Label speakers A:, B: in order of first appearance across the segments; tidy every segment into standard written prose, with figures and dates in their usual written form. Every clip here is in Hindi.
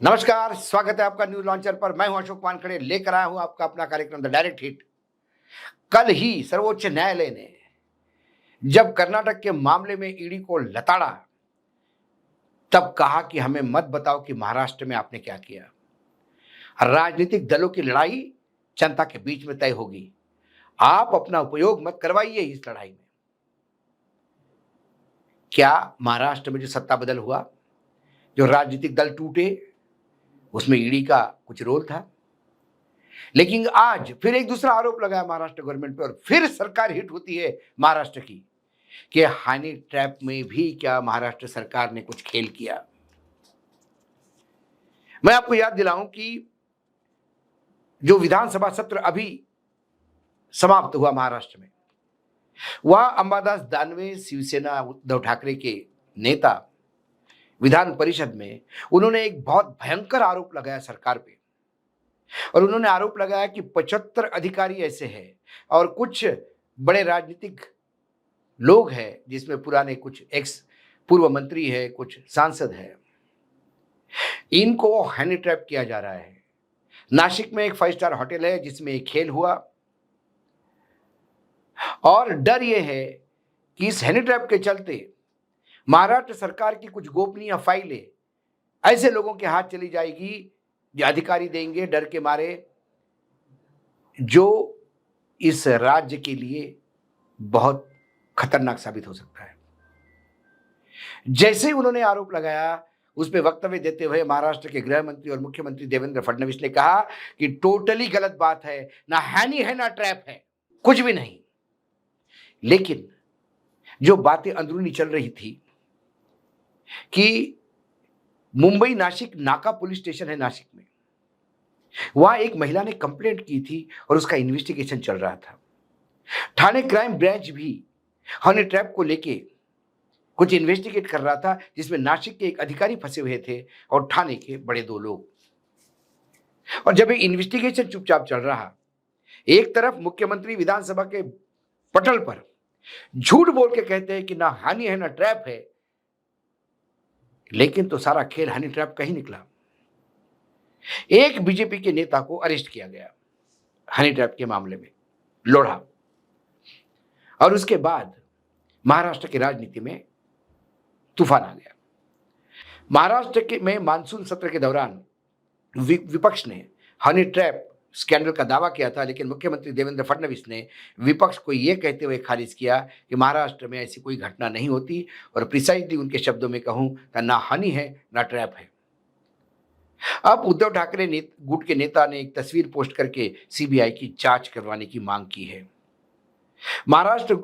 A: नमस्कार, स्वागत है आपका न्यूज लॉन्चर पर। मैं हूं अशोक वानखड़े, लेकर आया हूं आपका अपना कार्यक्रम द डायरेक्ट हिट। कल ही सर्वोच्च न्यायालय ने जब कर्नाटक के मामले में ईडी को लताड़ा, तब कहा कि हमें मत बताओ कि महाराष्ट्र में आपने क्या किया। राजनीतिक दलों की लड़ाई जनता के बीच में तय होगी। आप अपना उपयोग मत करवाइए इस लड़ाई में। क्या महाराष्ट्र में जो सत्ता बदल हुआ, जो राजनीतिक दल टूटे, उसमें ईडी का कुछ रोल था? लेकिन आज फिर एक दूसरा आरोप लगाया महाराष्ट्र गवर्नमेंट पे और फिर सरकार हिट होती है महाराष्ट्र की कि हनी ट्रैप में भी क्या महाराष्ट्र सरकार ने कुछ खेल किया। मैं आपको याद दिलाऊं कि जो विधानसभा सत्र अभी समाप्त हुआ महाराष्ट्र में, वह अंबादास दानवे शिवसेना उद्धव ठाकरे के नेता विधान परिषद में उन्होंने एक बहुत भयंकर आरोप लगाया सरकार पे। और उन्होंने आरोप लगाया कि 75 अधिकारी ऐसे हैं और कुछ बड़े राजनीतिक लोग हैं, जिसमें पुराने कुछ एक्स पूर्व मंत्री है, कुछ सांसद है, इनको हनी ट्रैप किया जा रहा है। नासिक में एक 5 स्टार होटल है जिसमें एक खेल हुआ और डर यह है कि इस हनी ट्रैप के चलते महाराष्ट्र सरकार की कुछ गोपनीय फाइलें ऐसे लोगों के हाथ चली जाएगी जो अधिकारी देंगे डर के मारे, जो इस राज्य के लिए बहुत खतरनाक साबित हो सकता है। जैसे ही उन्होंने आरोप लगाया, उस पे वक्तव्य देते हुए महाराष्ट्र के गृह मंत्री और मुख्यमंत्री देवेंद्र फडणवीस ने कहा कि टोटली गलत बात है, ना हैनी है ना ट्रैप है, कुछ भी नहीं। लेकिन जो बातें अंदरूनी चल रही थी कि मुंबई नासिक नाका पुलिस स्टेशन है नासिक में, वहां एक महिला ने कंप्लेंट की थी और उसका इन्वेस्टिगेशन चल रहा था। थाने क्राइम ब्रांच भी हनी ट्रैप को लेके कुछ इन्वेस्टिगेट कर रहा था, जिसमें नासिक के एक अधिकारी फंसे हुए थे और थाने के बड़े 2 लोग। और जब ये इन्वेस्टिगेशन चुपचाप चल रहा, एक तरफ मुख्यमंत्री विधानसभा के पटल पर झूठ बोल के कहते हैं कि ना हनी है ना ट्रैप है, लेकिन तो सारा खेल हनी ट्रैप का ही निकला। एक बीजेपी के नेता को अरेस्ट किया गया हनी ट्रैप के मामले में, लोढ़ा। और उसके बाद महाराष्ट्र की राजनीति में तूफान आ गया। महाराष्ट्र के में मानसून सत्र के दौरान विपक्ष ने हनी ट्रैप स्कैंडल का दावा किया था, लेकिन मुख्यमंत्री देवेंद्र फडणवीस ने विपक्ष को यह कहते हुए खारिज किया कि महाराष्ट्र में ऐसी कोई घटना नहीं होती। और प्रिसाइजली उनके शब्दों में कहूं तो ना हनी है ना ट्रैप है। अब उद्धव ठाकरे गुट के नेता ने एक तस्वीर पोस्ट करके सीबीआई की जांच करवाने की मांग की है। महाराष्ट्र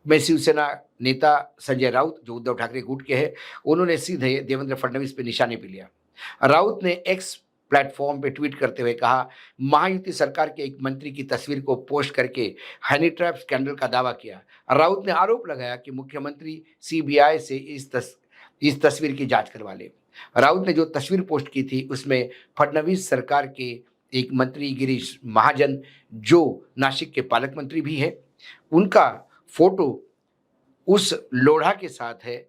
A: में शिवसेना नेता संजय राउत, जो उद्धव ठाकरे गुट के हैं, उन्होंने सीधे देवेंद्र फडणवीस पे निशाने पे लिया। राउत ने एक्स प्लेटफॉर्म पे ट्वीट करते हुए कहा, महायुति सरकार के एक मंत्री की तस्वीर को पोस्ट करके हनी ट्रैप स्कैंडल का दावा किया। राउत ने आरोप लगाया कि मुख्यमंत्री सीबीआई से इस तस्वीर की जांच करवा ले। राउत ने जो तस्वीर पोस्ट की थी उसमें फडणवीस सरकार के एक मंत्री गिरीश महाजन, जो नासिक के पालक मंत्री भी है, उनका फोटो उस लोढ़ा के साथ है,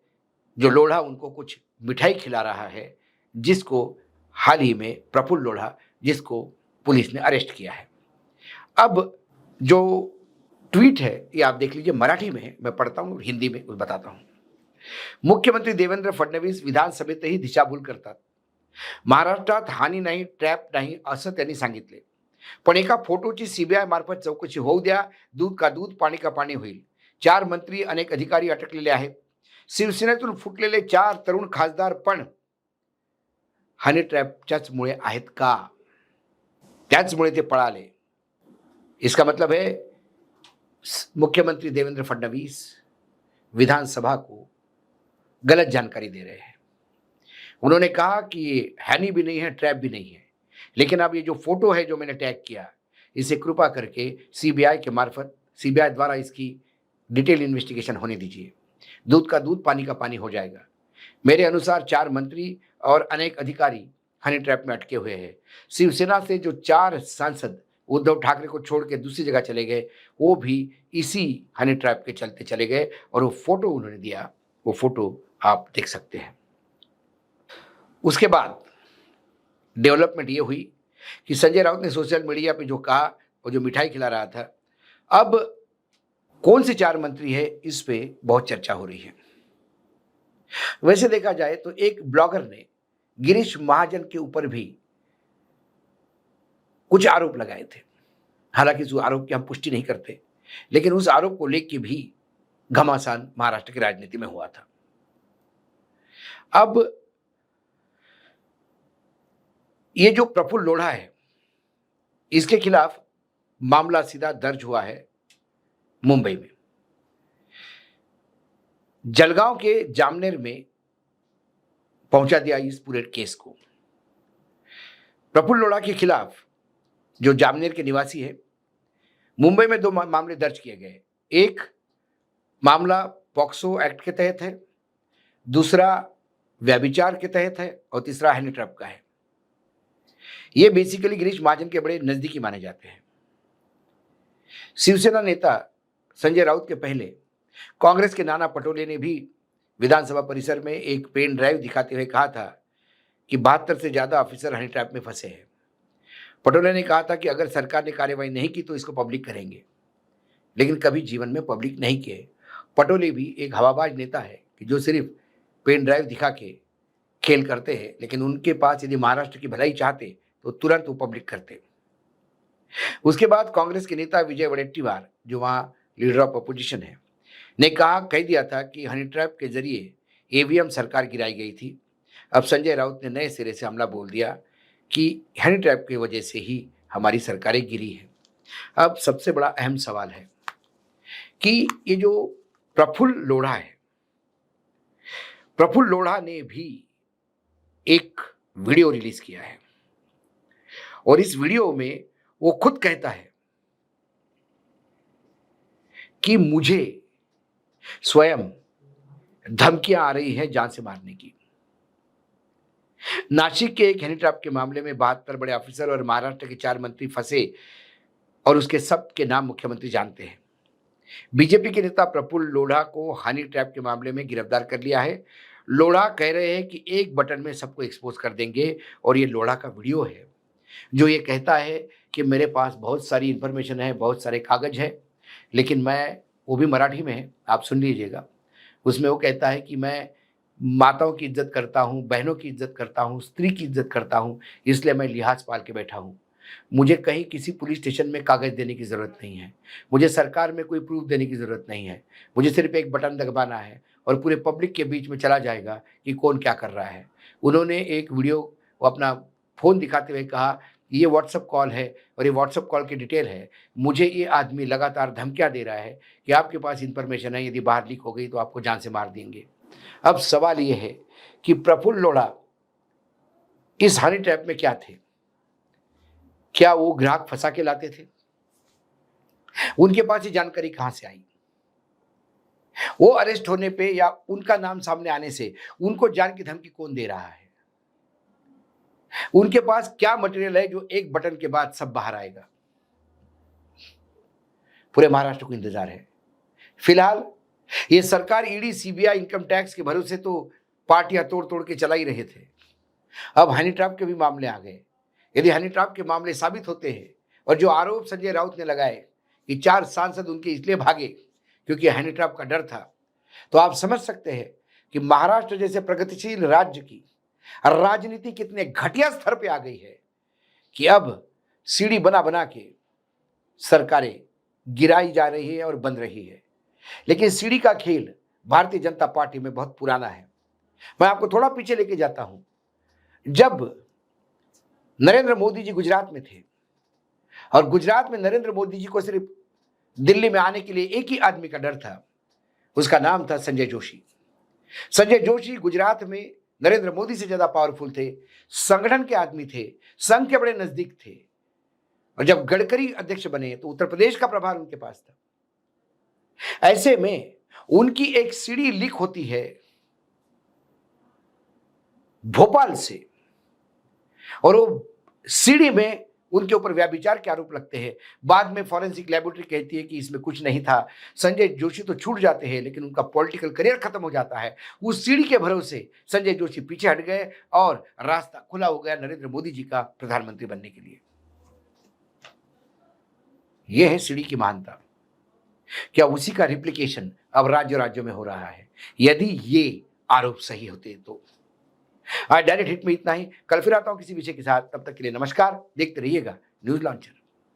A: जो लोढ़ा उनको कुछ मिठाई खिला रहा है, जिसको हाल ही में प्रफुल्ल लोढ़ा, जिसको पुलिस ने अरेस्ट किया है। अब जो ट्वीट है ये आप देख लीजिए, मराठी में है, मैं पढ़ता हूँ, हिंदी में बताता हूँ। मुख्यमंत्री देवेंद्र फडणवीस विधानसभेतही दिशाभूल करतात। महाराष्ट्रात हानी नाही, ट्रॅप नाही असं त्यांनी सांगितले। पण एका फोटोची सीबीआय मार्फत चौकशी होऊ द्या, दूध का दूध पाणी का पाणी होईल। 4 मंत्री अनेक अधिकारी अटकलेले आहेत। शिवसेनेतून फुटलेले 4 तरुण खासदार पण हनी ट्रॅपच्याच मुळे आहेत का? त्याचमुळे ते पळाले। इसका मतलब है मुख्यमंत्री देवेंद्र फडणवीस विधानसभा को गलत जानकारी दे रहे हैं। उन्होंने कहा कि ये हैनी भी नहीं है, ट्रैप भी नहीं है, लेकिन अब ये जो फोटो है जो मैंने टैग किया, इसे कृपा करके सीबीआई के मार्फत, सीबीआई द्वारा इसकी डिटेल इन्वेस्टिगेशन होने दीजिए। दूध का दूध पानी का पानी हो जाएगा। मेरे अनुसार 4 मंत्री और अनेक अधिकारी हनी ट्रैप में अटके हुए हैं। शिवसेना से जो 4 सांसद उद्धव ठाकरे को छोड़ के दूसरी जगह चले गए, वो भी इसी हनी ट्रैप के चलते चले गए। और वो फोटो उन्होंने दिया, वो फोटो आप देख सकते हैं। उसके बाद डेवलपमेंट ये हुई कि संजय राउत ने सोशल मीडिया पे जो कहा और जो मिठाई खिला रहा था, अब कौन से 4 मंत्री है, इस पे बहुत चर्चा हो रही है। वैसे देखा जाए तो एक ब्लॉगर ने गिरीश महाजन के ऊपर भी कुछ आरोप लगाए थे। हालांकि उस आरोप की हम पुष्टि नहीं करते, लेकिन उस आरोप को लेकर भी घमासान महाराष्ट्र की राजनीति में हुआ था। अब ये जो प्रफुल्ल लोढ़ा है, इसके खिलाफ मामला सीधा दर्ज हुआ है मुंबई में। जलगांव के जामनेर में पहुंचा दिया इस पूरे केस को। प्रफुल्ल लोढ़ा के खिलाफ, जो जामनेर के निवासी है, मुंबई में 2 मामले दर्ज किए गए। एक मामला पॉक्सो एक्ट के तहत है, दूसरा व्यभिचार के तहत है और तीसरा हनी ट्रैप का है। ये बेसिकली गिरीश महाजन के बड़े नजदीकी माने जाते हैं। शिवसेना नेता संजय राउत के पहले कांग्रेस के नाना पटोले ने भी विधानसभा परिसर में एक पेन ड्राइव दिखाते हुए कहा था कि 72 से ज्यादा ऑफिसर हनी ट्रैप में फंसे हैं। पटोले ने कहा था कि अगर सरकार ने कार्रवाई नहीं की तो इसको पब्लिक करेंगे, लेकिन कभी जीवन में पब्लिक नहीं किए। पटोले भी एक हवाबाज नेता है कि जो सिर्फ पेन ड्राइव दिखा के खेल करते हैं, लेकिन उनके पास यदि महाराष्ट्र की भलाई चाहते तो तुरंत वो पब्लिक करते। उसके बाद कांग्रेस के नेता विजय वडेट्टीवार, जो वहां लीडर ऑफ अपोजिशन है, ने कह दिया था कि हनी ट्रैप के जरिए ईवीएम सरकार गिराई गई थी। अब संजय राउत ने नए सिरे से हमला बोल दिया कि हनी ट्रैप की वजह से ही हमारी सरकारें गिरी हैं। अब सबसे बड़ा अहम सवाल है कि ये जो प्रफुल्ल लोढ़ा है, प्रफुल्ल लोढ़ा ने भी एक वीडियो रिलीज किया है और इस वीडियो में वो खुद कहता है कि मुझे स्वयं धमकियां आ रही हैं जान से मारने की। नासिक के एक हनी ट्रैप के मामले में 72 बड़े ऑफिसर और महाराष्ट्र के 4 मंत्री फंसे और उसके सब के नाम मुख्यमंत्री जानते हैं। बीजेपी के नेता प्रफुल्ल लोढ़ा को हनी ट्रैप के मामले में गिरफ्तार कर लिया है। लोढ़ा कह रहे हैं कि एक बटन में सबको एक्सपोज कर देंगे और ये लोढ़ा का वीडियो है जो ये कहता है कि मेरे पास बहुत सारी इंफॉर्मेशन है, बहुत सारे कागज है, लेकिन मैं, वो भी मराठी में है, आप सुन लीजिएगा। उसमें वो कहता है कि मैं माताओं की इज्जत करता हूँ, बहनों की इज्जत करता हूँ, स्त्री की इज्जत करता हूँ, इसलिए मैं लिहाज पाल के बैठा हूँ। मुझे कहीं किसी पुलिस स्टेशन में कागज देने की ज़रूरत नहीं है, मुझे सरकार में कोई प्रूफ देने की ज़रूरत नहीं है, मुझे सिर्फ एक बटन दबाना है और पूरे पब्लिक के बीच में चला जाएगा कि कौन क्या कर रहा है। उन्होंने एक वीडियो अपना फ़ोन दिखाते हुए कहा, ये व्हाट्सएप कॉल है और ये व्हाट्सएप कॉल की डिटेल है, मुझे ये आदमी लगातार धमकियाँ दे रहा है कि आपके पास इन्फॉर्मेशन है, यदि बाहर लीक हो गई तो आपको जान से मार देंगे। अब सवाल ये है कि प्रफुल्ल लोढ़ा इस हनी ट्रैप में क्या थे? क्या वो ग्राहक फंसा के लाते थे? उनके पास ये जानकारी कहां से आई? वो अरेस्ट होने पे या उनका नाम सामने आने से उनको जान की धमकी कौन दे रहा है? उनके पास क्या मटेरियल है जो एक बटन के बाद सब बाहर आएगा? पूरे महाराष्ट्र को इंतजार है। फिलहाल ये सरकार ईडी, सीबीआई, इनकम टैक्स के भरोसे तो पार्टियां तोड़ तोड़ के चला ही रहे थे। अब हनी ट्रैप के भी मामले आ गए। यदि हनी ट्रैप के मामले साबित होते हैं और जो आरोप संजय राउत ने लगाए कि 4 सांसद उनके इसलिए भागे क्योंकि हनी ट्रैप का डर था, तो आप समझ सकते हैं कि महाराष्ट्र जैसे प्रगतिशील राज्य की राजनीति कितने घटिया स्तर पे आ गई है कि अब सीढ़ी बना बना के सरकारें गिराई जा रही है और बन रही है। लेकिन सीढ़ी का खेल भारतीय जनता पार्टी में बहुत पुराना है। मैं आपको थोड़ा पीछे लेके जाता हूं। जब नरेंद्र मोदी जी गुजरात में थे और गुजरात में नरेंद्र मोदी जी को सिर्फ दिल्ली में आने के लिए एक ही आदमी का डर था, उसका नाम था संजय जोशी। संजय जोशी गुजरात में नरेंद्र मोदी से ज्यादा पावरफुल थे, संगठन के आदमी थे, संघ के बड़े नजदीक थे। और जब गडकरी अध्यक्ष बने तो उत्तर प्रदेश का प्रभार उनके पास था। ऐसे में उनकी एक सीढ़ी लीक होती है भोपाल से और वो सीढ़ी में उनके ऊपर व्यभिचार के आरोप लगते हैं। बाद में फॉरेंसिक लैबोरेटरी कहती है कि इसमें कुछ नहीं था। संजय जोशी तो छूट जाते हैं, लेकिन उनका पॉलिटिकल करियर खत्म हो जाता है। उस सीढ़ी के भरोसे संजय जोशी पीछे हट गए और रास्ता खुला हो गया नरेंद्र मोदी जी का प्रधानमंत्री बनने के लिए। यह है सीढ़ी की महानता। क्या उसी का रिप्लिकेशन अब राज्यों में हो रहा है? यदि ये आरोप सही होते तो। आज डायरेक्ट हिट में इतना ही। कल फिर आता हूं किसी विषय के साथ। तब तक के लिए नमस्कार। देखते रहिएगा न्यूज लॉन्चर।